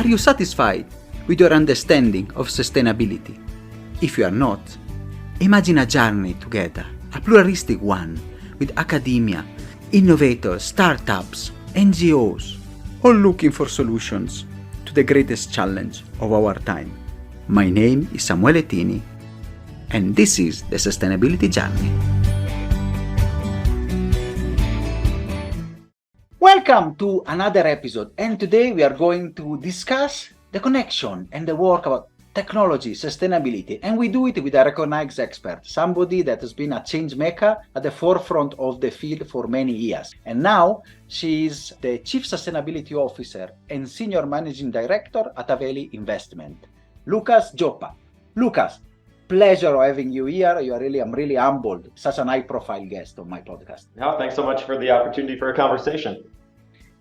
Are you satisfied with your understanding of sustainability? If you are not, imagine a journey together, a pluralistic one, with academia, innovators, startups, NGOs, all looking for solutions to the greatest challenge of our time. My name is Samuele Tini, and this is the Sustainability Journey. Welcome to another episode, and today we are going to discuss the connection and the work about technology, sustainability, and we do it with a recognized expert, somebody that has been a change maker at the forefront of the field for many years. And now she is the Chief Sustainability Officer and Senior Managing Director at Haveli Investment, Lucas Joppa. Lucas, pleasure having you here. I'm really humbled. Such an high-profile guest on my podcast. No, thanks so much for the opportunity for a conversation.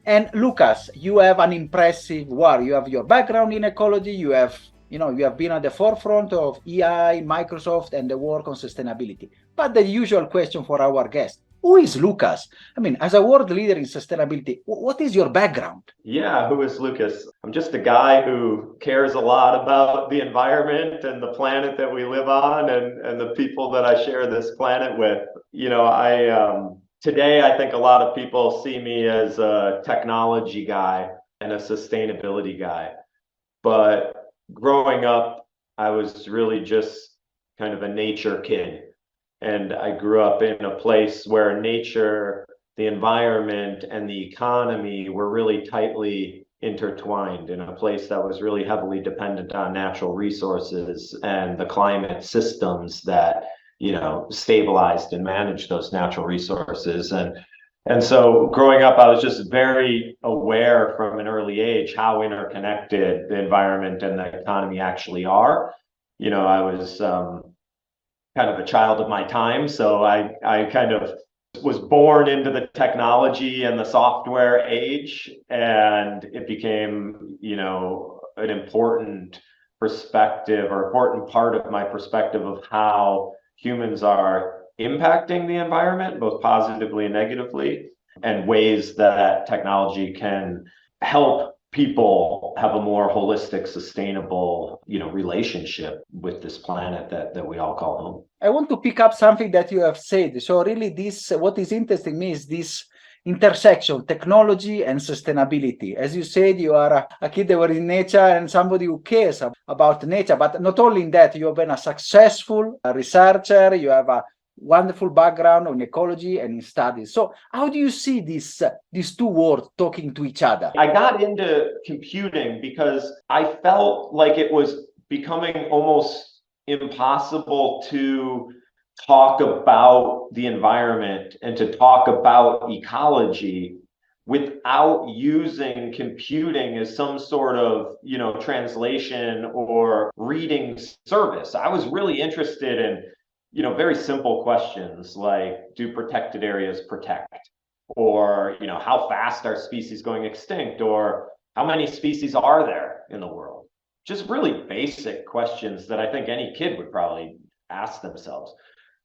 And Lucas, you have an impressive work. You have your background in ecology. You have been at the forefront of EI, Microsoft, and the work on sustainability. But the usual question for our guest, who is Lucas? I mean, as a world leader in sustainability, what is your background? Yeah, who is Lucas? I'm just a guy who cares a lot about the environment and the planet that we live on and the people that I share this planet with. Today, I think a lot of people see me as a technology guy and a sustainability guy. But growing up, I was really just kind of a nature kid. And I grew up in a place where nature, the environment, and the economy were really tightly intertwined, in a place that was really heavily dependent on natural resources and the climate systems that, stabilized and managed those natural resources. And so growing up, I was just very aware from an early age how interconnected the environment and the economy actually are. I was kind of a child of my time, so I kind of was born into the technology and the software age, and it became, an important perspective or important part of my perspective of how humans are impacting the environment, both positively and negatively, and ways that technology can help people have a more holistic, sustainable, relationship with this planet that we all call home. I want to pick up something that you have said. So really what is interesting me is this intersection, technology and sustainability. As you said, you are a kid that was in nature and somebody who cares about nature, but not only in that, you have been a successful researcher, you have a wonderful background on ecology and in studies. So how do you see these two worlds talking to each other? I got into computing because I felt like it was becoming almost impossible to talk about the environment and to talk about ecology without using computing as some sort of, translation or reading service. I was really interested in, very simple questions like, do protected areas protect? Or, how fast are species going extinct? Or how many species are there in the world? Just really basic questions that I think any kid would probably ask themselves.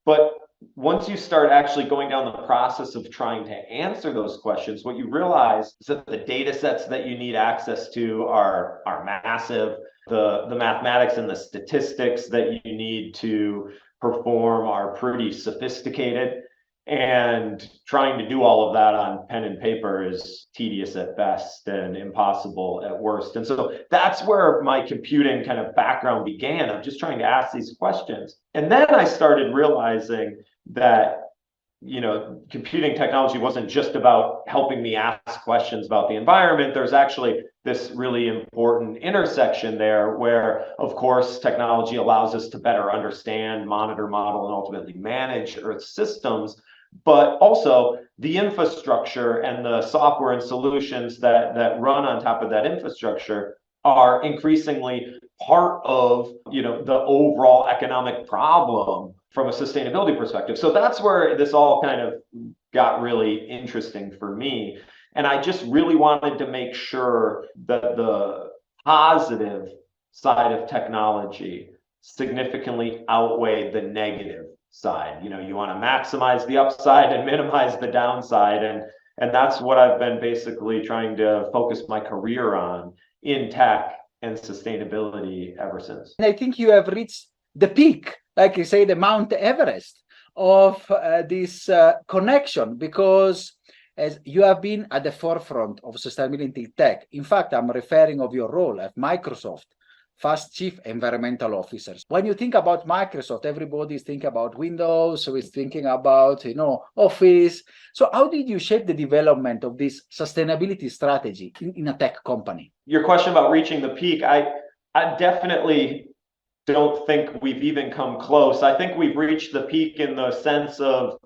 But once you start actually going down the process of trying to answer those questions, what you realize is that the data sets that you need access to are massive. The mathematics and the statistics that you need to perform are pretty sophisticated. And trying to do all of that on pen and paper is tedious at best and impossible at worst. And so that's where my computing kind of background began, of just trying to ask these questions. And then I started realizing that, computing technology wasn't just about helping me ask questions about the environment. There's actually this really important intersection there where, of course, technology allows us to better understand, monitor, model, and ultimately manage Earth's systems. But also the infrastructure and the software and solutions that run on top of that infrastructure are increasingly part of, the overall economic problem from a sustainability perspective. So that's where this all kind of got really interesting for me. And I just really wanted to make sure that the positive side of technology significantly outweighed the negative side. You want to maximize the upside and minimize the downside. And that's what I've been basically trying to focus my career on, in tech and sustainability ever since. And I think you have reached the peak, like you say, the Mount Everest of this connection, because as you have been at the forefront of sustainability tech. In fact, I'm referring of your role at Microsoft, first chief environmental officer. When you think about Microsoft, everybody is thinking about Windows, so it's thinking about, Office. So how did you shape the development of this sustainability strategy in a tech company? Your question about reaching the peak, I definitely don't think we've even come close. I think we've reached the peak in the sense of,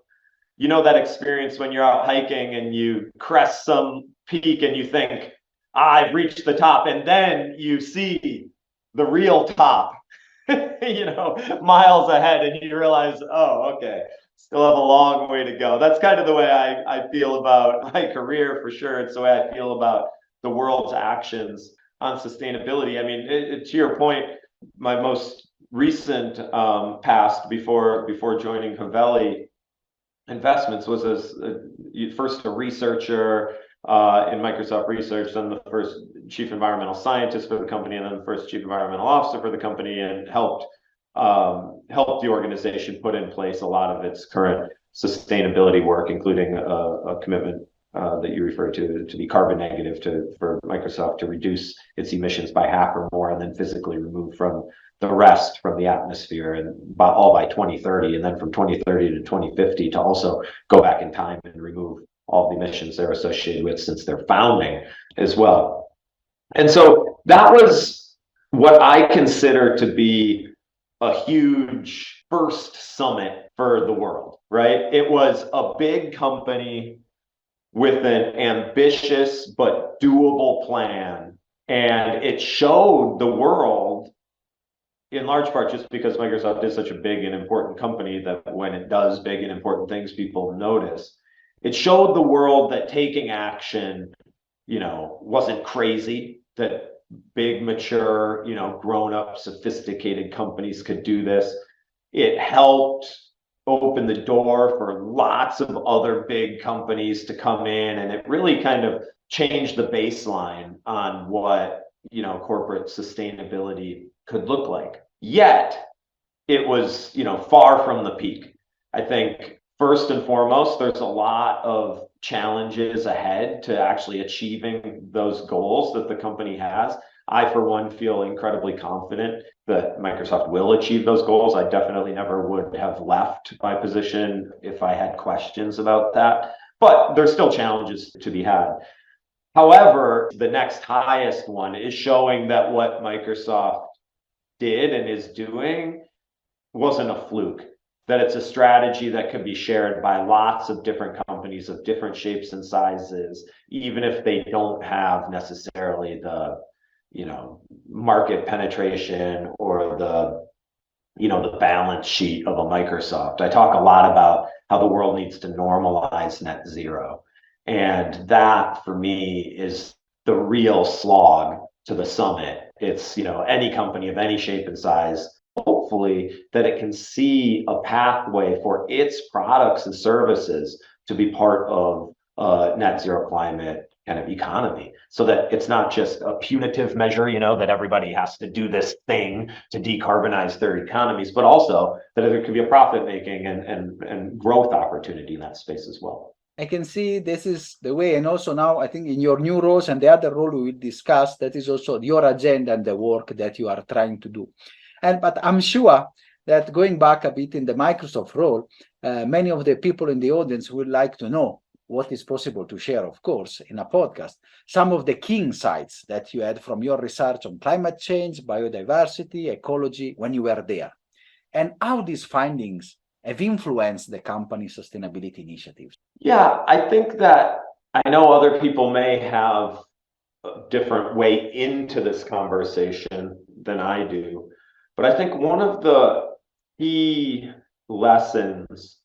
that experience when you're out hiking and you crest some peak and you think, I've reached the top, and then you see the real top, miles ahead, and you realize, oh, okay, still have a long way to go. That's kind of the way I feel about my career, for sure. It's the way I feel about the world's actions on sustainability. I mean, to your point, my most recent past before joining Haveli Investments was as first a researcher in Microsoft Research, then the first chief environmental scientist for the company, and then the first chief environmental officer for the company, and helped the organization put in place a lot of its current sustainability work, including a commitment that you referred to be carbon negative for Microsoft to reduce its emissions by half or more, and then physically remove from the rest from the atmosphere, and all by 2030, and then from 2030 to 2050 to also go back in time and remove all the emissions they're associated with since their founding as well. And so that was what I consider to be a huge first summit for the world, right? It was a big company with an ambitious but doable plan, and it showed the world, in large part just because Microsoft is such a big and important company that when it does big and important things, people notice. It showed the world that taking action, wasn't crazy, that big, mature, grown-up, sophisticated companies could do this. It helped open the door for lots of other big companies to come in, and it really kind of changed the baseline on what, corporate sustainability could look like. Yet it was, far from the peak. I think first and foremost, there's a lot of challenges ahead to actually achieving those goals that the company has. I, for one, feel incredibly confident that Microsoft will achieve those goals. I definitely never would have left my position if I had questions about that, but there's still challenges to be had. However, the next highest one is showing that what Microsoft did and is doing wasn't a fluke, that it's a strategy that could be shared by lots of different companies of different shapes and sizes, even if they don't have necessarily the market penetration or the balance sheet of a Microsoft. I talk a lot about how the world needs to normalize net zero. And that, for me, is the real slog to the summit. It's, any company of any shape and size, hopefully, that it can see a pathway for its products and services to be part of net zero climate kind of economy, so that it's not just a punitive measure, that everybody has to do this thing to decarbonize their economies, but also that there could be a profit making and growth opportunity in that space as well. I can see this is the way, and also now I think in your new roles and the other role we will discuss, that is also your agenda and the work that you are trying to do. But I'm sure that going back a bit in the Microsoft role, many of the people in the audience would like to know what is possible to share, of course, in a podcast, some of the key insights that you had from your research on climate change, biodiversity, ecology, when you were there, and how these findings have influenced the company's sustainability initiatives. Yeah, I think that I know other people may have a different way into this conversation than I do, but I think one of the key lessons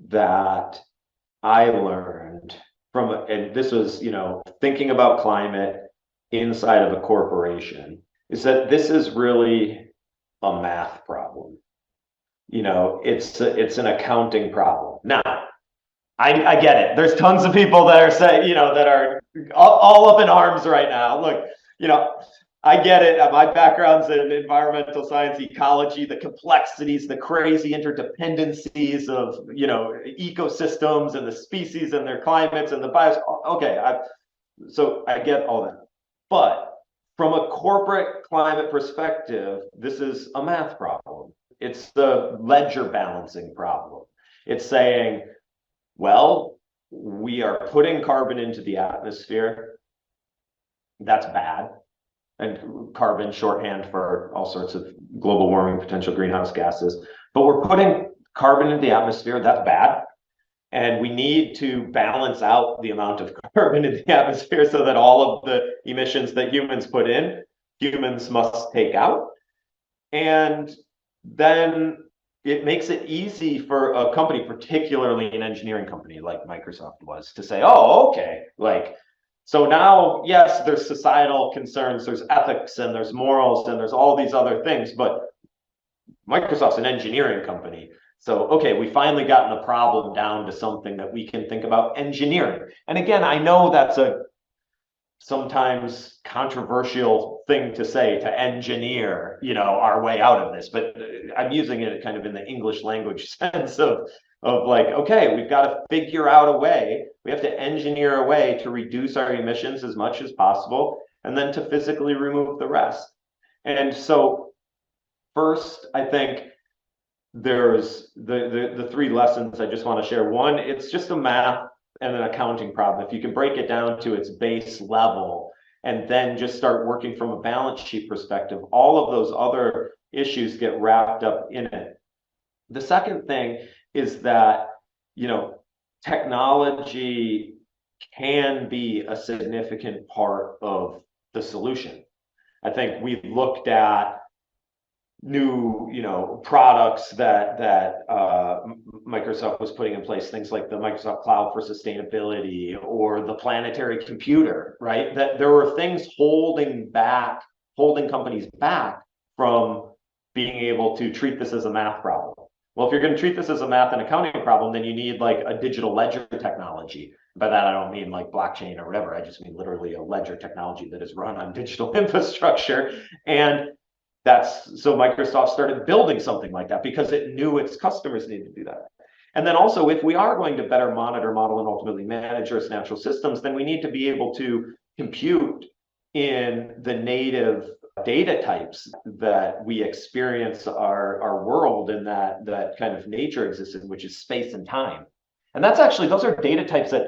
that I learned from, and this was, thinking about climate inside of a corporation, is that this is really a math problem. It's an accounting problem. Now, I get it. There's tons of people that are saying, that are all up in arms right now. Look, I get it. My background's in environmental science, ecology, the complexities, the crazy interdependencies of, ecosystems and the species and their climates and the bios. Okay, so I get all that. But from a corporate climate perspective, this is a math problem. It's the ledger balancing problem. It's saying, well, we are putting carbon into the atmosphere. That's bad. And carbon, shorthand for all sorts of global warming, potential greenhouse gases. But we're putting carbon into the atmosphere. That's bad. And we need to balance out the amount of carbon in the atmosphere so that all of the emissions that humans put in, humans must take out. And then it makes it easy for a company, particularly an engineering company like Microsoft was, to say, oh, okay, so now, yes, there's societal concerns, there's ethics, and there's morals, and there's all these other things, but Microsoft's an engineering company. So, okay, we finally gotten the problem down to something that we can think about engineering. And again, I know that's a sometimes controversial thing to say, to engineer, our way out of this, but I'm using it kind of in the English language sense of like, okay, we've got to figure out a way. We have to engineer a way to reduce our emissions as much as possible, and then to physically remove the rest. And so first, I think there's the three lessons I just want to share. One, it's just a math and an accounting problem. If you can break it down to its base level and then just start working from a balance sheet perspective, all of those other issues get wrapped up in it. The second thing is that, technology can be a significant part of the solution. I think we've looked at new, products that Microsoft was putting in place, things like the Microsoft Cloud for Sustainability or the planetary computer, right? That there were things holding companies back from being able to treat this as a math problem. Well, if you're going to treat this as a math and accounting problem, then you need like a digital ledger technology. By that, I don't mean like blockchain or whatever. I just mean literally a ledger technology that is run on digital infrastructure. And so Microsoft started building something like that because it knew its customers needed to do that. And then also, if we are going to better monitor, model, and ultimately manage Earth's natural systems, then we need to be able to compute in the native data types that we experience our world in, that kind of nature exists in, which is space and time. And those are data types that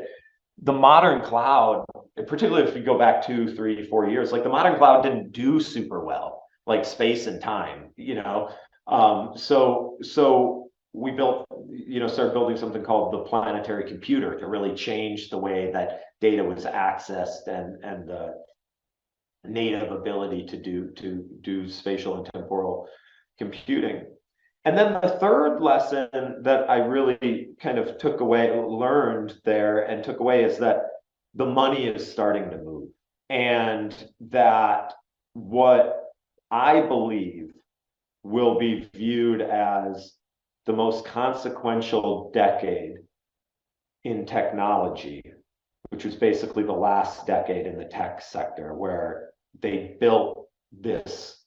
the modern cloud, particularly if you go back 2, 3, 4 years, like the modern cloud didn't do super well, like space and time, so we started building something called the planetary computer to really change the way that data was accessed and the native ability to do spatial and temporal computing. And then the third lesson that I really kind of learned there and took away is that the money is starting to move, and that what I believe will be viewed as the most consequential decade in technology, which was basically the last decade in the tech sector, where they built this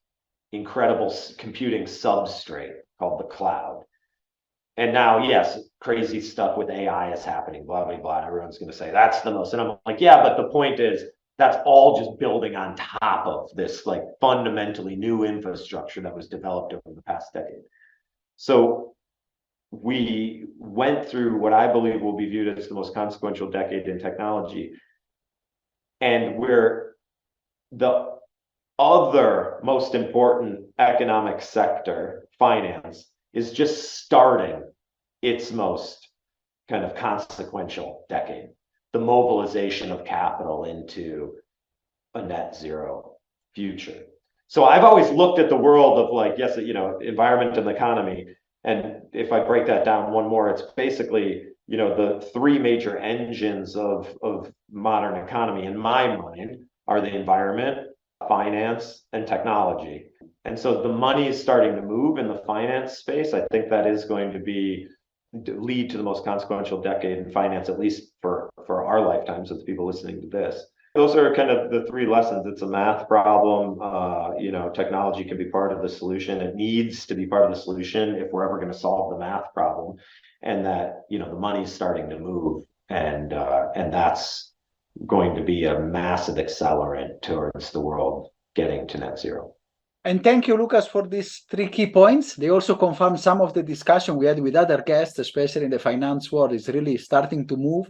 incredible computing substrate called the cloud. And now, yes, crazy stuff with AI is happening, blah, blah, blah. Everyone's going to say that's the most. And I'm like, yeah, but the point is, that's all just building on top of this like fundamentally new infrastructure that was developed over the past decade. So we went through what I believe will be viewed as the most consequential decade in technology. And where the other most important economic sector, finance, is just starting its most kind of consequential decade. The mobilization of capital into a net zero future. So I've always looked at the world of like, yes, environment and economy. And if I break that down one more, it's basically, the three major engines of modern economy in my mind are the environment, finance, and technology. And so the money is starting to move in the finance space. I think that is going to lead to the most consequential decade in finance, at least for our lifetimes, of the people listening to this. those are kind of the three lessons. It's a math problem. Technology can be part of the solution. It needs to be part of the solution if we're ever going to solve the math problem, and that the money's starting to move, and that's going to be a massive accelerant towards the world getting to net zero. And thank you, Lucas, for these three key points. They also confirm some of the discussion we had with other guests, especially in the finance world, is really starting to move.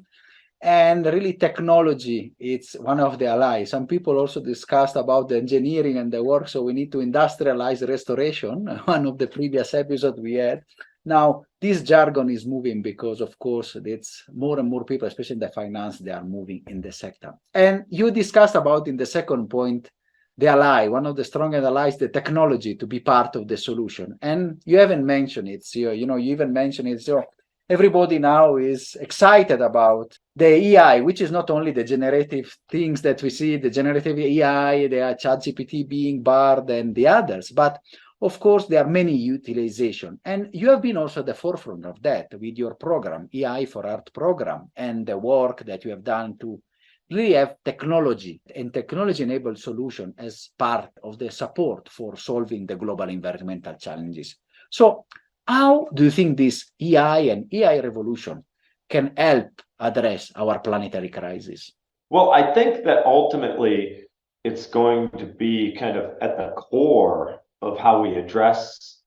And really, technology, it's one of the allies. Some people also discussed about the engineering and the work, so we need to industrialize restoration, one of the previous episodes we had. Now, this jargon is moving because, of course, it's more and more people, especially in the finance, they are moving in the sector. And you discussed about, in the second point, the ally, one of the strongest allies, the technology, to be part of the solution. And you haven't mentioned it, so, you even mentioned it, so everybody now is excited about the AI, which is not only the generative things that we see, the generative AI, the ChatGPT being Bard and the others, but of course there are many utilization. And you have been also at the forefront of that with your program, AI for Art program, and the work that you have done to really have technology and technology-enabled solution as part of the support for solving the global environmental challenges. So how do you think this AI and AI revolution can help address our planetary crisis? Well, I think that ultimately it's going to be kind of at the core of how we address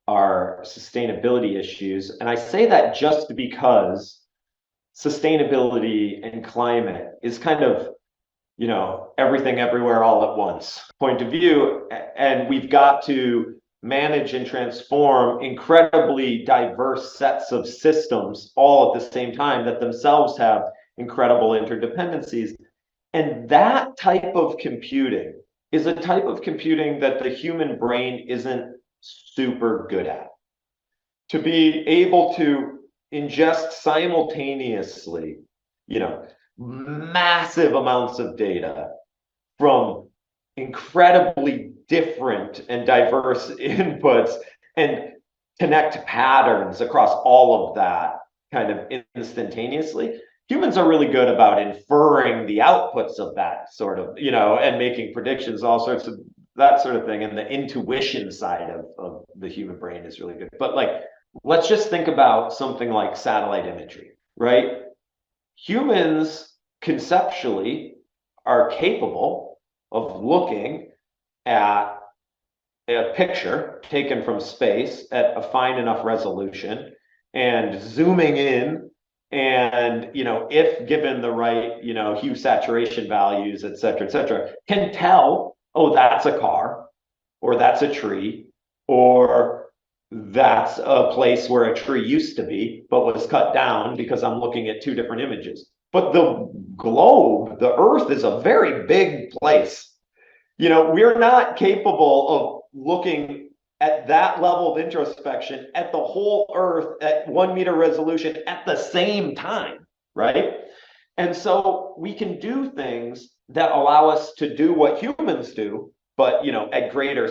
our sustainability issues. And I say that just because sustainability and climate is kind of, everything everywhere all at once point of view. And we've got to manage and transform incredibly diverse sets of systems all at the same time that themselves have incredible interdependencies. And that type of computing is a type of computing that the human brain isn't super good at. To be able to ingest simultaneously, massive amounts of data from incredibly different and diverse inputs and connect patterns across all of that kind of instantaneously. Humans are really good about inferring the outputs of that sort of, and making predictions, all sorts of that sort of thing. And the intuition side of the human brain is really good. But let's just think about something like satellite imagery, right? Humans conceptually are capable of looking at a picture taken from space at a fine enough resolution and zooming in, and if given the right hue saturation values, et cetera, can tell, oh, that's a car, or that's a tree, or that's a place where a tree used to be but was cut down, because I'm looking at two different images. But the globe, the Earth, is a very big place. We're not capable of looking at that level of introspection at the whole Earth at 1 meter resolution at the same time, right? And so we can do things that allow us to do what humans do, but at greater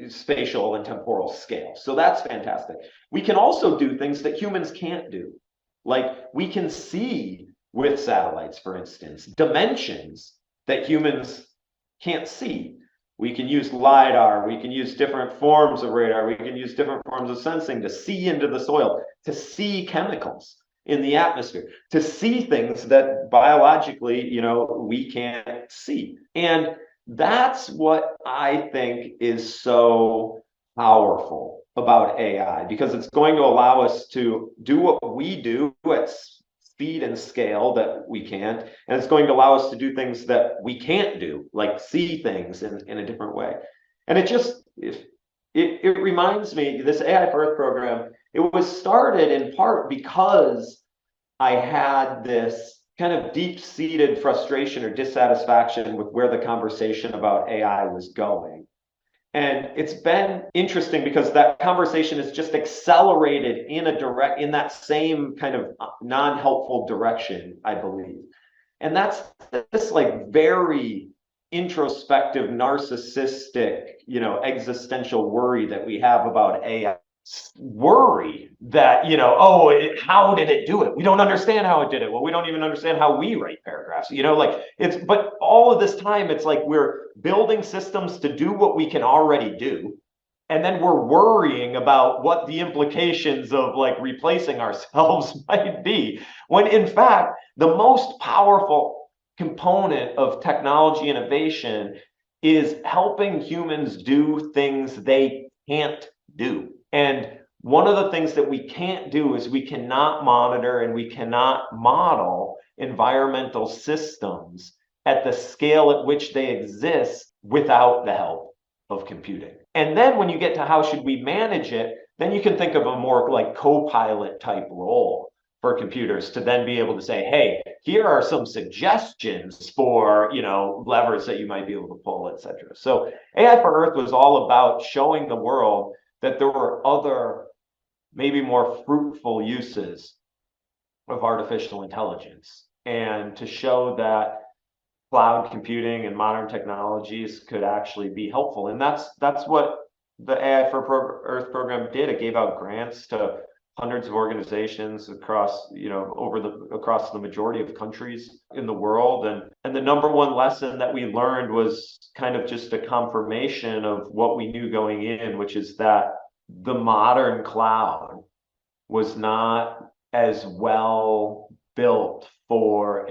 spatial and temporal scale. So that's fantastic. We can also do things that humans can't do. Like we can see with satellites, for instance, dimensions that humans can't see. We can use LiDAR, we can use different forms of radar, we can use different forms of sensing to see into the soil, to see chemicals in the atmosphere, to see things that biologically, we can't see. And that's what I think is so powerful about AI, because it's going to allow us to do what we do at speed and scale that we can't, and it's going to allow us to do things that we can't do, like see things in a different way. And it reminds me, this AI for Earth program, it was started in part because I had this kind of deep-seated frustration or dissatisfaction with where the conversation about AI was going. And it's been interesting because that conversation is just accelerated in that same kind of non-helpful direction, I believe. And that's this very introspective, narcissistic, existential worry that we have about AI worry that, how did it do it? We don't understand how it did it. Well, we don't even understand how we write paragraphs, but all of this time, it's like we're building systems to do what we can already do. And then we're worrying about what the implications of like replacing ourselves might be. When in fact, the most powerful component of technology innovation is helping humans do things they can't do. And one of the things that we can't do is we cannot monitor and we cannot model environmental systems at the scale at which they exist without the help of computing. And then when you get to how should we manage it, then you can think of a more like co-pilot type role for computers to then be able to say, hey, here are some suggestions for, levers that you might be able to pull, et cetera. So AI for Earth was all about showing the world that there were other, maybe more fruitful uses of artificial intelligence, and to show that cloud computing and modern technologies could actually be helpful. And that's what the AI for Earth program did. It gave out grants to hundreds of organizations across, across the majority of countries in the world. And the number one lesson that we learned was kind of just a confirmation of what we knew going in, which is that the modern cloud was not as well built for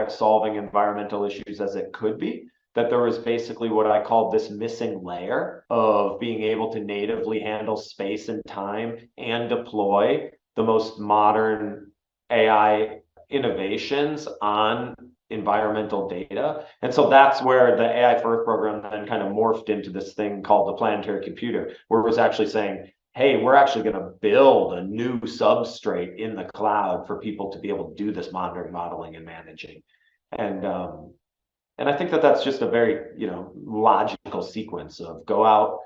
solving environmental issues as it could be, that there was basically what I called this missing layer of being able to natively handle space and time and deploy the most modern AI innovations on environmental data. And so that's where the AI for Earth program then kind of morphed into this thing called the planetary computer, where it was actually saying, hey, we're actually going to build a new substrate in the cloud for people to be able to do this monitoring, modeling, and managing. And I think that that's just a very, logical sequence of go out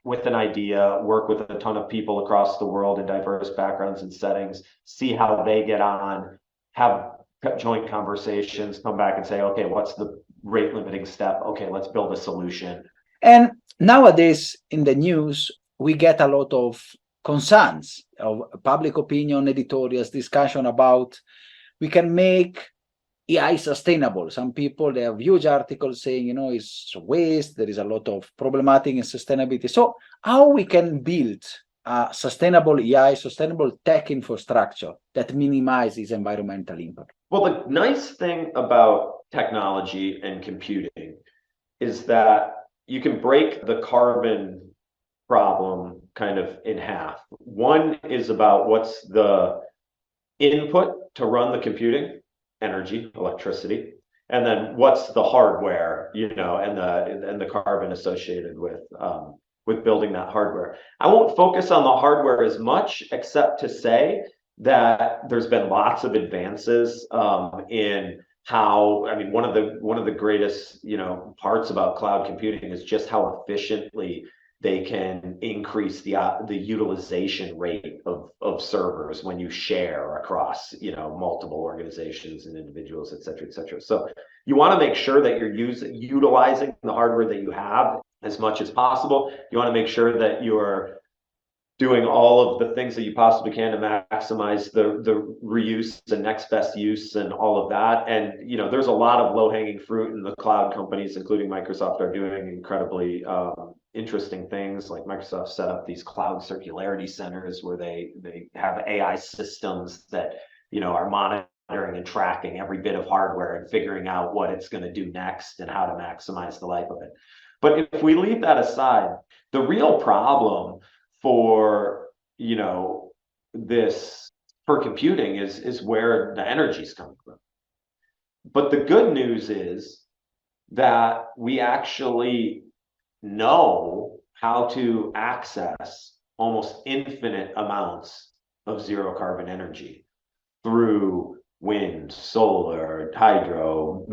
with an idea, work with a ton of people across the world in diverse backgrounds and settings, see how they get on, have joint conversations, come back and say, okay, what's the rate limiting step? Okay, let's build a solution. And nowadays in the news, we get a lot of concerns of public opinion, editorials, discussion about we can make AI sustainable. Some people, they have huge articles saying, it's waste, there is a lot of problematic in sustainability. So how we can build a sustainable AI, sustainable tech infrastructure that minimizes environmental impact? Well, the nice thing about technology and computing is that you can break the carbon problem kind of in half. One is about what's the input to run the computing, energy, electricity, and then what's the hardware, and the carbon associated with building that hardware. I won't focus on the hardware as much, except to say that there's been lots of advances in how, one of the greatest, parts about cloud computing is just how efficiently they can increase the utilization rate of servers when you share across, multiple organizations and individuals, et cetera, et cetera. So you want to make sure that you're utilizing the hardware that you have as much as possible. You want to make sure that you're doing all of the things that you possibly can to maximize the reuse and next best use and all of that. And, there's a lot of low-hanging fruit, and the cloud companies, including Microsoft, are doing incredibly interesting things. Like Microsoft set up these cloud circularity centers where they have AI systems that, are monitoring and tracking every bit of hardware and figuring out what it's going to do next and how to maximize the life of it. But if we leave that aside, the real problem for for computing is where the energy is coming from. But the good news is that we actually know how to access almost infinite amounts of zero carbon energy through wind, solar, hydro,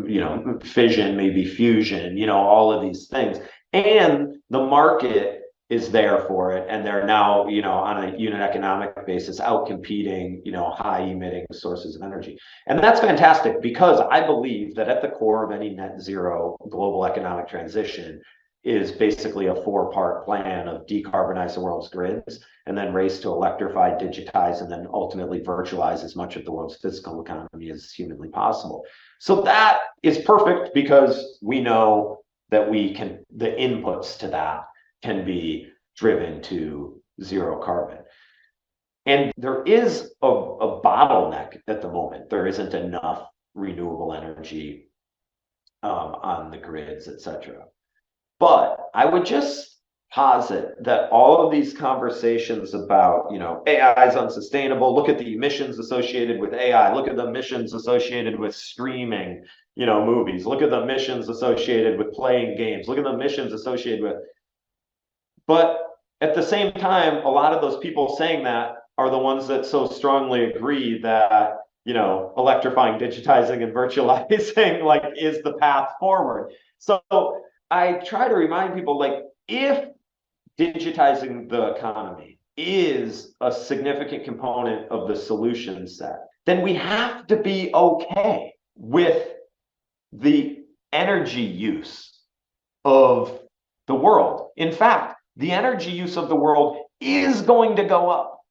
fission, maybe fusion, all of these things. And the market is there for it, and they're now, on a unit economic basis, out competing, high emitting sources of energy. And that's fantastic, because I believe that at the core of any net zero global economic transition is basically a 4-part plan of decarbonize the world's grids, and then race to electrify, digitize, and then ultimately virtualize as much of the world's physical economy as humanly possible. So that is perfect because we know that the inputs to that can be driven to zero carbon. And there is a bottleneck at the moment. There isn't enough renewable energy on the grids, etc. But I would just posit that all of these conversations about, AI is unsustainable, look at the emissions associated with AI, look at the emissions associated with streaming, movies, look at the emissions associated with playing games, look at the emissions associated with, but at the same time, a lot of those people saying that are the ones that so strongly agree that, electrifying, digitizing, and virtualizing is the path forward. So I try to remind people, if digitizing the economy is a significant component of the solution set, then we have to be okay with the energy use of the world. In fact, the energy use of the world is going to go up.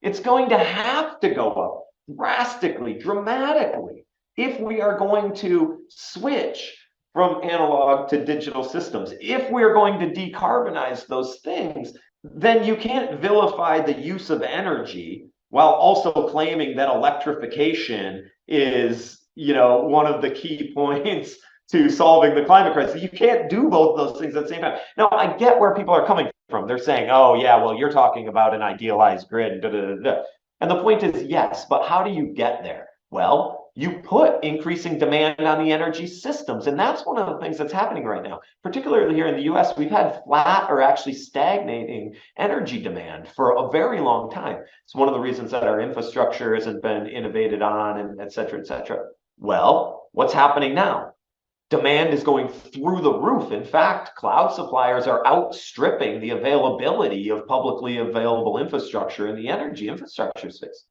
It's going to have to go up drastically, dramatically, if we are going to switch from analog to digital systems. If we're going to decarbonize those things, then you can't vilify the use of energy while also claiming that electrification is, one of the key points to solving the climate crisis. You can't do both of those things at the same time. Now, I get where people are coming from. They're saying, oh, yeah, well, you're talking about an idealized grid. And the point is, yes, but how do you get there? Well, you put increasing demand on the energy systems. And that's one of the things that's happening right now. Particularly here in the US, we've had flat or actually stagnating energy demand for a very long time. It's one of the reasons that our infrastructure hasn't been innovated on, and et cetera, et cetera. Well, what's happening now? Demand is going through the roof. In fact, cloud suppliers are outstripping the availability of publicly available infrastructure in the energy infrastructure space.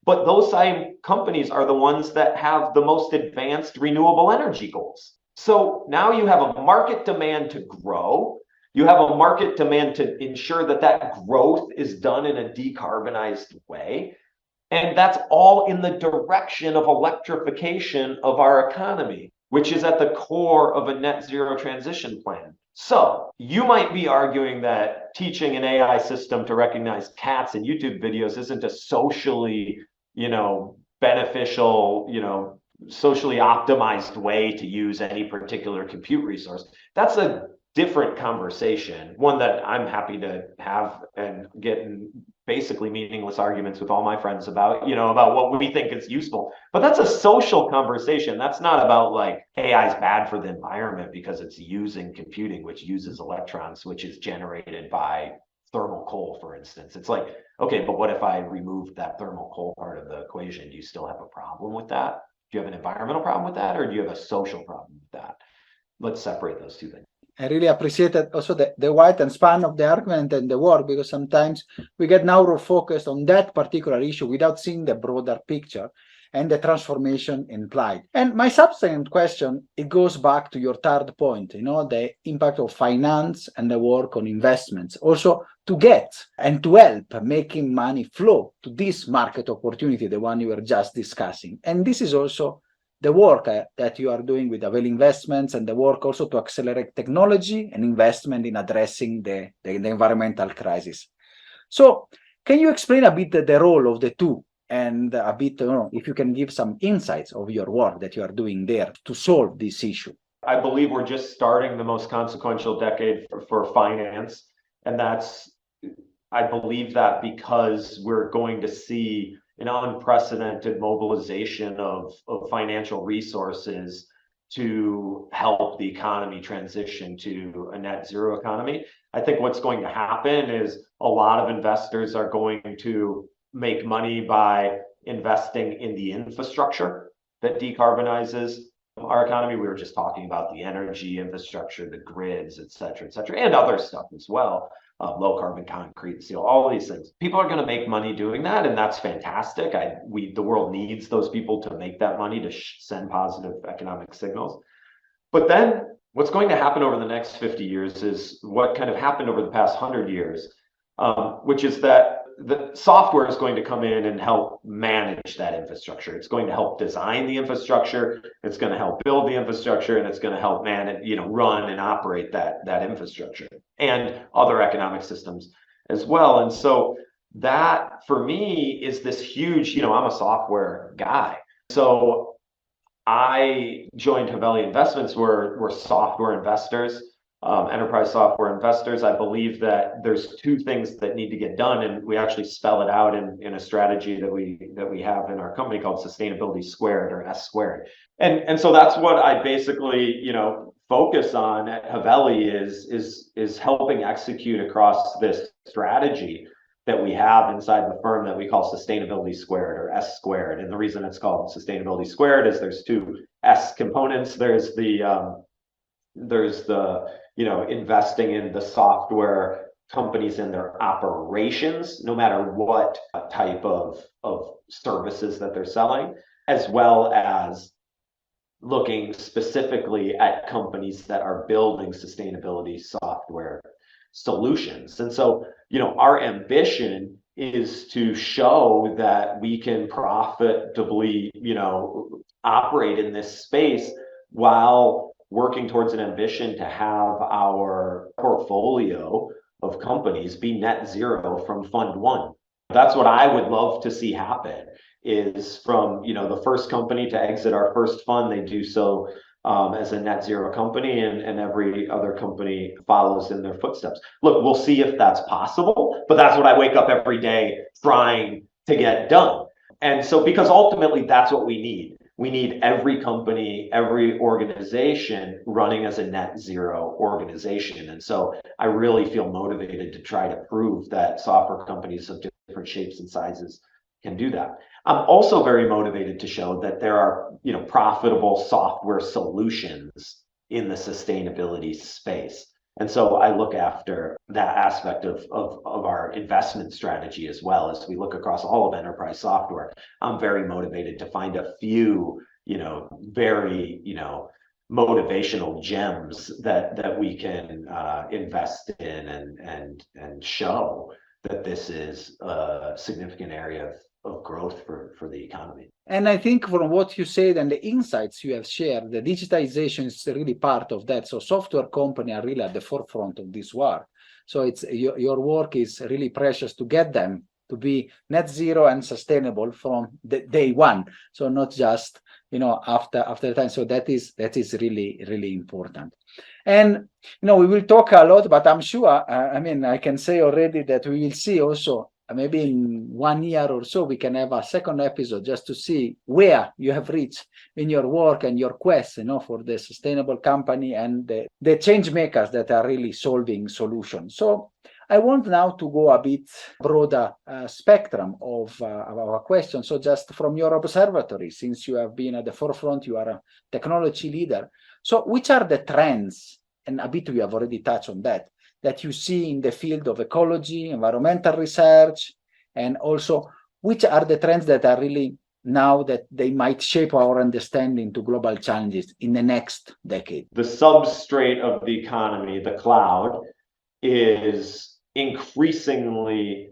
But those same companies are the ones that have the most advanced renewable energy goals. So now you have a market demand to grow. You have a market demand to ensure that growth is done in a decarbonized way. And that's all in the direction of electrification of our economy, which is at the core of a net zero transition plan. So you might be arguing that teaching an AI system to recognize cats in YouTube videos isn't a socially, beneficial, socially optimized way to use any particular compute resource. That's a different conversation, one that I'm happy to have and get in basically meaningless arguments with all my friends about, about what we think is useful. But that's a social conversation. That's not about AI is bad for the environment because it's using computing, which uses electrons, which is generated by thermal coal, for instance. It's okay, but what if I removed that thermal coal part of the equation? Do you still have a problem with that? Do you have an environmental problem with that? Or do you have a social problem with that? Let's separate those two things. I really appreciated also the width and span of the argument and the work, because sometimes we get narrow focused on that particular issue without seeing the broader picture and the transformation implied. And my subsequent question, it goes back to your third point, the impact of finance and the work on investments, also to get and to help making money flow to this market opportunity, the one you were just discussing. And this is also the work that you are doing with Haveli Investments, and the work also to accelerate technology and investment in addressing the environmental crisis. So can you explain a bit the role of the two, and a bit, if you can give some insights of your work that you are doing there to solve this issue? I believe we're just starting the most consequential decade for finance. And I believe that because we're going to see an unprecedented mobilization of financial resources to help the economy transition to a net zero economy. I think what's going to happen is a lot of investors are going to make money by investing in the infrastructure that decarbonizes our economy. We were just talking about the energy infrastructure, the grids, et cetera, and other stuff as well. Low carbon concrete, steel, all these things. People are going to make money doing that, and that's fantastic. The world needs those people to make that money to send positive economic signals. But then what's going to happen over the next 50 years is what kind of happened over the past 100 years, which is that the software is going to come in and help manage that infrastructure. It's going to help design the infrastructure. It's going to help build the infrastructure, and it's going to help manage, run and operate that infrastructure and other economic systems as well. And so that for me is this huge, I'm a software guy. So I joined Haveli Investments. We're software investors, enterprise software investors. I believe that there's two things that need to get done, and we actually spell it out in a strategy that we have in our company called Sustainability Squared, or S squared. And so that's what I basically focus on at Haveli is helping execute across this strategy that we have inside the firm that we call Sustainability Squared, or S squared. And the reason it's called Sustainability Squared is there's two S components. There's the investing in the software companies and their operations, no matter what type of services that they're selling, as well as looking specifically at companies that are building sustainability software solutions. And so, our ambition is to show that we can profitably, operate in this space while working towards an ambition to have our portfolio of companies be net zero from fund one. That's what I would love to see happen, is from, the first company to exit our first fund, they do so as a net zero company, and every other company follows in their footsteps. Look, we'll see if that's possible, but that's what I wake up every day trying to get done. And so, because ultimately that's what we need. We need every company, every organization running as a net zero organization. And so I really feel motivated to try to prove that software companies of different shapes and sizes can do that. I'm also very motivated to show that there are, profitable software solutions in the sustainability space. And so I look after that aspect of our investment strategy as well. As we look across all of enterprise software, I'm very motivated to find a few, very, motivational gems that we can invest in and show that this is a significant area of growth for the economy. And I think from what you said and the insights you have shared, the digitization is really part of that. So software companies are really at the forefront of this war. So it's your work is really precious to get them to be net zero and sustainable from the day one. So not just after the time. So that is really, really important. And we will talk a lot, but I'm sure I can say already that we will see also maybe in 1 year or so we can have a second episode just to see where you have reached in your work and your quest for the sustainable company and the change makers that are really solving solutions. So I want now to go a bit broader spectrum of our questions. So just from your observatory, since you have been at the forefront, you are a technology leader. So which are the trends, and a bit we have already touched on that you see in the field of ecology, environmental research, and also which are the trends that are really now that they might shape our understanding to global challenges in the next decade? The substrate of the economy, the cloud, is increasingly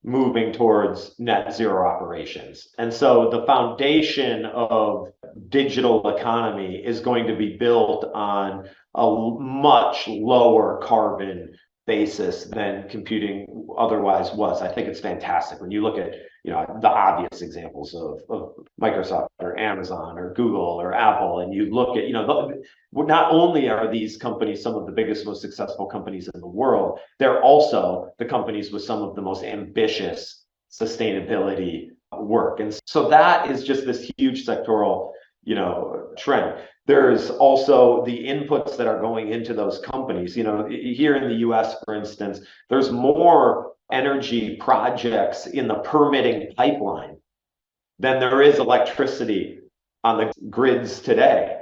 moving towards net zero operations. And so the foundation of digital economy is going to be built on a much lower carbon basis than computing otherwise was. I think it's fantastic when you look at the obvious examples of Microsoft or Amazon or Google or Apple, and you look at not only are these companies some of the biggest, most successful companies in the world, they're also the companies with some of the most ambitious sustainability work. And so that is just this huge sectoral trend. There's also the inputs that are going into those companies. Here in the US, for instance, there's more energy projects in the permitting pipeline than there is electricity on the grids today.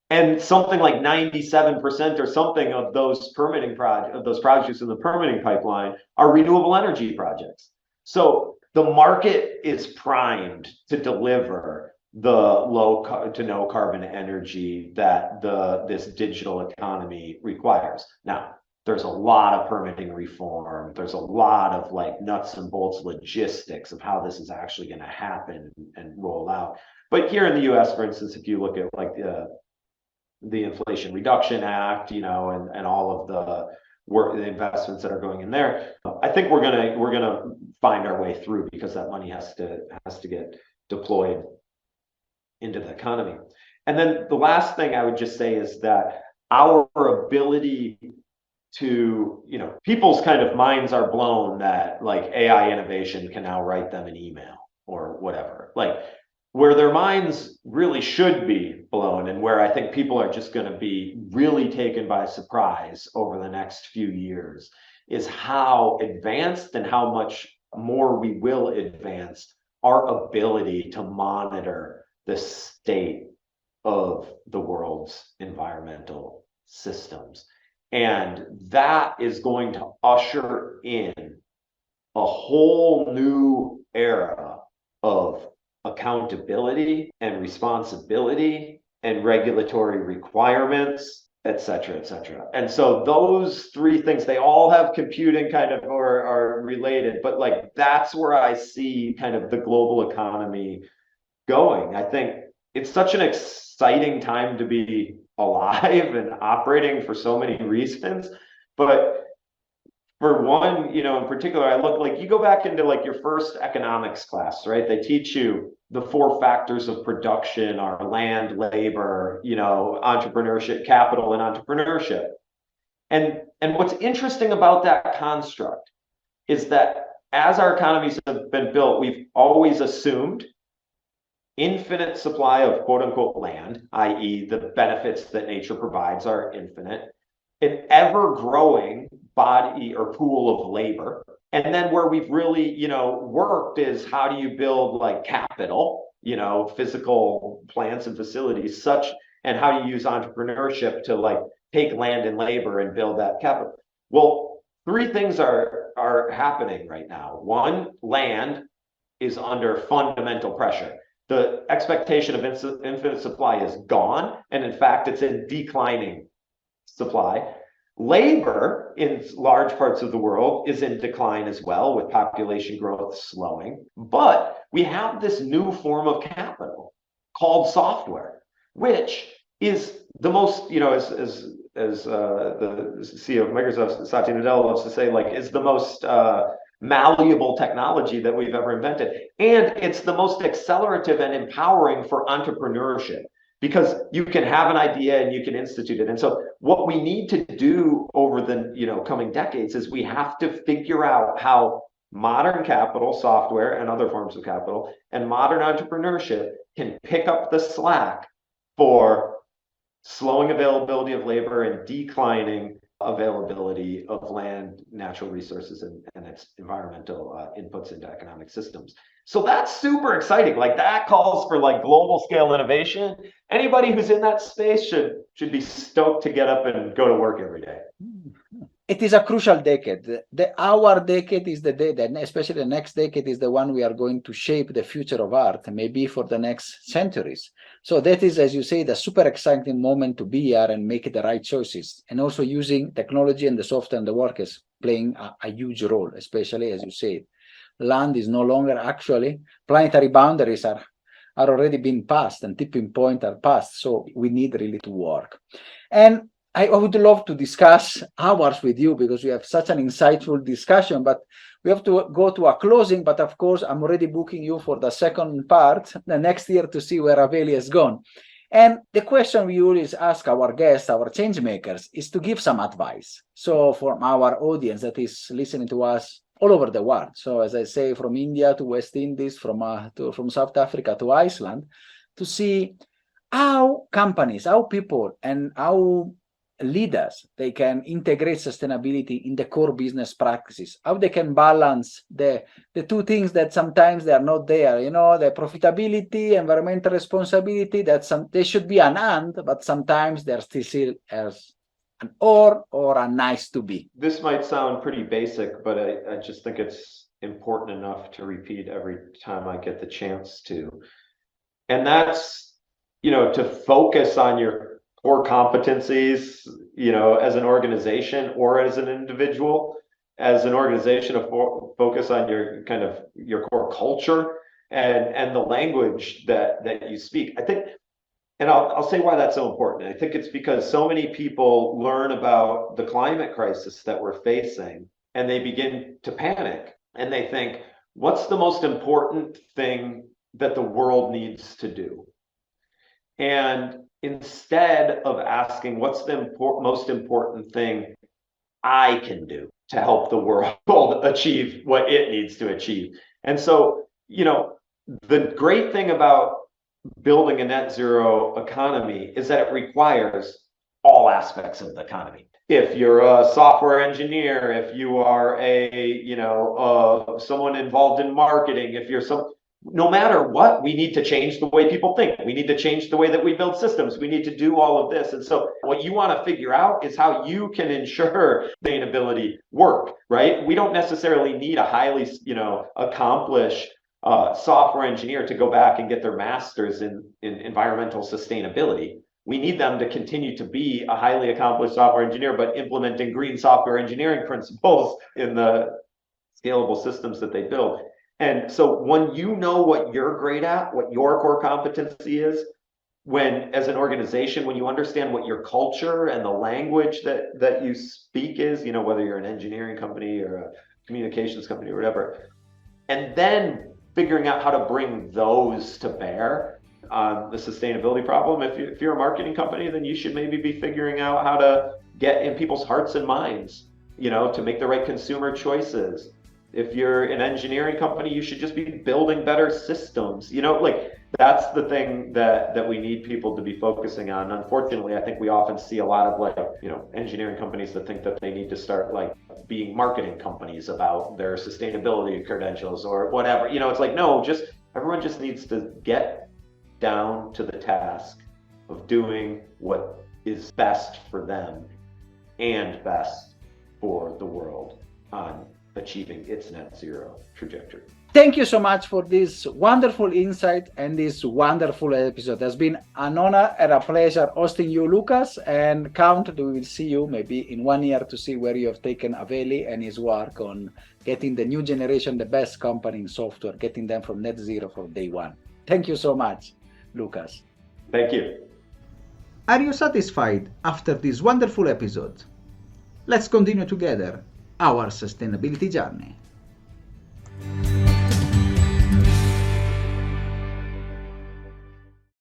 And something like 97% or something of those projects in the permitting pipeline are renewable energy projects. So the market is primed to deliver the low to no carbon energy that this digital economy requires. Now, there's a lot of permitting reform. There's a lot of like nuts and bolts logistics of how this is actually going to happen and roll out. But here in the US, for instance, if you look at like the Inflation Reduction Act, you know, and all of the work, the investments that are going in there, I think we're gonna find our way through, because that money has to get deployed into the economy. And then the last thing I would just say is that our ability to, you know, people's kind of minds are blown that like AI innovation can now write them an email or whatever. Like, where their minds really should be blown, and where I think people are just going to be really taken by surprise over the next few years, is how advanced and how much more we will advance our ability to monitor the state of the world's environmental systems. And that is going to usher in a whole new era of accountability and responsibility and regulatory requirements, et cetera, et cetera. And so those three things, they all have computing kind of, or are related, but like that's where I see kind of the global economy going. I think it's such an exciting time to be alive and operating for so many reasons. But for one, you know, in particular, I look like, you go back into like your first economics class, right? They teach you the 4 factors of production are land, labor, you know, entrepreneurship, capital, and entrepreneurship. And what's interesting about that construct is that as our economies have been built, we've always assumed infinite supply of quote unquote land, i.e. the benefits that nature provides are infinite, an ever growing body or pool of labor. And then where we've really, you know, worked is how do you build like capital, you know, physical plants and facilities such, and how do you use entrepreneurship to like take land and labor and build that capital. Well, 3 things are happening right now. One, land is under fundamental pressure. The expectation of infinite supply is gone, and in fact, it's in declining supply. Labor in large parts of the world is in decline as well, with population growth slowing. But we have this new form of capital called software, which is the most, you know, as the CEO of Microsoft, Satya Nadella, loves to say, like, is the most malleable technology that we've ever invented. And it's the most accelerative and empowering for entrepreneurship, because you can have an idea and you can institute it. And so what we need to do over the, you know, coming decades is we have to figure out how modern capital, software, and other forms of capital, and modern entrepreneurship can pick up the slack for slowing availability of labor and declining availability of land, natural resources, and its environmental inputs into economic systems. So that's super exciting. Like, that calls for like global scale innovation. Anybody who's in that space should be stoked to get up and go to work every day. It is a crucial decade. Our decade is the day, especially the next decade is the one we are going to shape the future of art, maybe for the next centuries. So that is, as you say, the super exciting moment to be here and make the right choices. And also using technology and the software and the work is playing a huge role, especially as you said. Land is no longer actually, planetary boundaries are already being passed and tipping point are passed. So we need really to work. And I would love to discuss hours with you because we have such an insightful discussion, but we have to go to a closing. But of course, I'm already booking you for the second part, the next year, to see where Haveli has gone. And the question we always ask our guests, our change makers, is to give some advice. So from our audience that is listening to us all over the world. So as I say, from India to West Indies, from South Africa to Iceland, to see how companies, how people, and how leaders, they can integrate sustainability in the core business practices, how they can balance the 2 things that sometimes they are not there, you know, the profitability, environmental responsibility, that they should be an and, but sometimes they're still as an or a nice to be. This might sound pretty basic, but I just think it's important enough to repeat every time I get the chance to. And that's, to focus on your core competencies, as an organization or as an individual. As an organization, to focus on your core culture and the language that you speak. I think, and I'll say why that's so important. I think it's because so many people learn about the climate crisis that we're facing and they begin to panic and they think, what's the most important thing that the world needs to do? And instead of asking, what's the most important thing I can do to help the world achieve what it needs to achieve? And so, the great thing about building a net zero economy is that it requires all aspects of the economy. If you're a software engineer, if you are someone involved in marketing, no matter what, we need to change the way people think. We need to change the way that we build systems. We need to do all of this. And so what you want to figure out is how you can ensure sustainability work, right? We don't necessarily need a highly, accomplished software engineer to go back and get their master's in environmental sustainability. We need them to continue to be a highly accomplished software engineer, but implementing green software engineering principles in the scalable systems that they build. And so when you know what you're great at, what your core competency is, when as an organization, when you understand what your culture and the language that you speak is, whether you're an engineering company or a communications company or whatever, and then figuring out how to bring those to bear on the sustainability problem. If you're a marketing company, then you should maybe be figuring out how to get in people's hearts and minds, to make the right consumer choices. If you're an engineering company, you should just be building better systems. That's the thing that we need people to be focusing on. Unfortunately, I think we often see a lot of engineering companies that think that they need to start being marketing companies about their sustainability credentials or whatever. It's no, everyone just needs to get down to the task of doing what is best for them and best for the world on achieving its net zero trajectory. Thank you so much for this wonderful insight and this wonderful episode. It has been an honor and a pleasure hosting you, Lucas, and count that we will see you maybe in 1 year to see where you have taken Haveli and his work on getting the new generation, the best company in software, getting them from net zero from day one. Thank you so much, Lucas. Thank you. Are you satisfied after this wonderful episode? Let's continue together our sustainability journey.